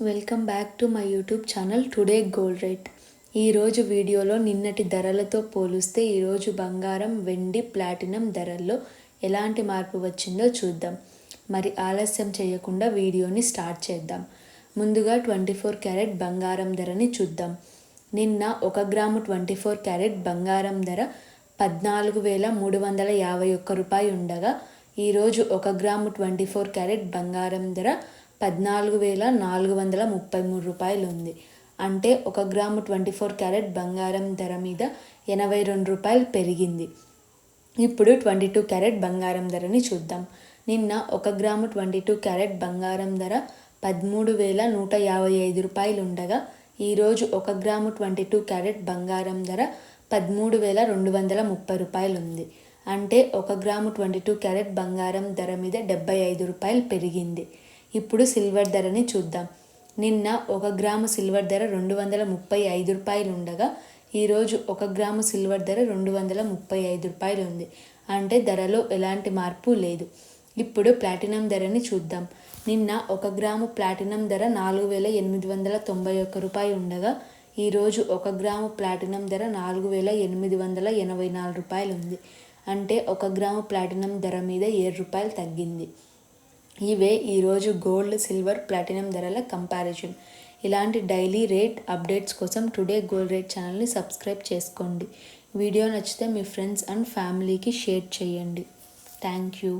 Welcome back to my YouTube channel today gold rate. ఈరోజు వీడియోలో నిన్నటి ధరలతో పోలిస్తే ఈరోజు బంగారం, వెండి, ప్లాటినం ధరల్లో ఎలాంటి మార్పు వచ్చిందో చూద్దాం. మరి ఆలస్యం చేయకుండా వీడియోని స్టార్ట్ చేద్దాం. ముందుగా 24 క్యారెట్ బంగారం ధరని చూద్దాం. నిన్న 1 గ్రాము 24 క్యారెట్ బంగారం ధర 14,351 రూపాయి ఉండగా ఈరోజు 1 గ్రాము 24 క్యారెట్ బంగారం ధర 14,433 రూపాయలు ఉంది. అంటే 1 గ్రాము 24 క్యారెట్ బంగారం ధర మీద 82 రూపాయలు పెరిగింది. ఇప్పుడు 22 క్యారెట్ బంగారం ధరని చూద్దాం. నిన్న 1 గ్రాము 22 క్యారెట్ బంగారం ధర 13,155 రూపాయలు ఉండగా ఈరోజు 1 గ్రాము 22 క్యారెట్ బంగారం ధర 13,230 రూపాయలు ఉంది. అంటే 1 గ్రాము 22 క్యారెట్ బంగారం ధర మీద 75 రూపాయలు పెరిగింది. ఇప్పుడు సిల్వర్ ధరని చూద్దాం. నిన్న 1 గ్రాము సిల్వర్ ధర 235 రూపాయలు ఉండగా ఈరోజు 1 గ్రాము సిల్వర్ ధర 235 రూపాయలు ఉంది. అంటే ధరలో ఎలాంటి మార్పు లేదు. ఇప్పుడు ప్లాటినం ధరని చూద్దాం. నిన్న 1 గ్రాము ప్లాటినం ధర 4,891 రూపాయలు ఉండగా ఈరోజు 1 గ్రాము ప్లాటినం ధర 4,884 రూపాయలు ఉంది. అంటే 1 గ్రాము ప్లాటినం ధర మీద 7 రూపాయలు తగ్గింది. ఇవే ఈరోజు గోల్డ్, సిల్వర్, ప్లాటినం ధరల కంపారిజన్. ఇలాంటి డైలీ రేట్ అప్డేట్స్ కోసం టుడే గోల్డ్ రేట్ ఛానల్ని సబ్స్క్రైబ్ చేసుకోండి. వీడియో నచ్చితే మీ ఫ్రెండ్స్ అండ్ ఫ్యామిలీకి షేర్ చేయండి. Thank you.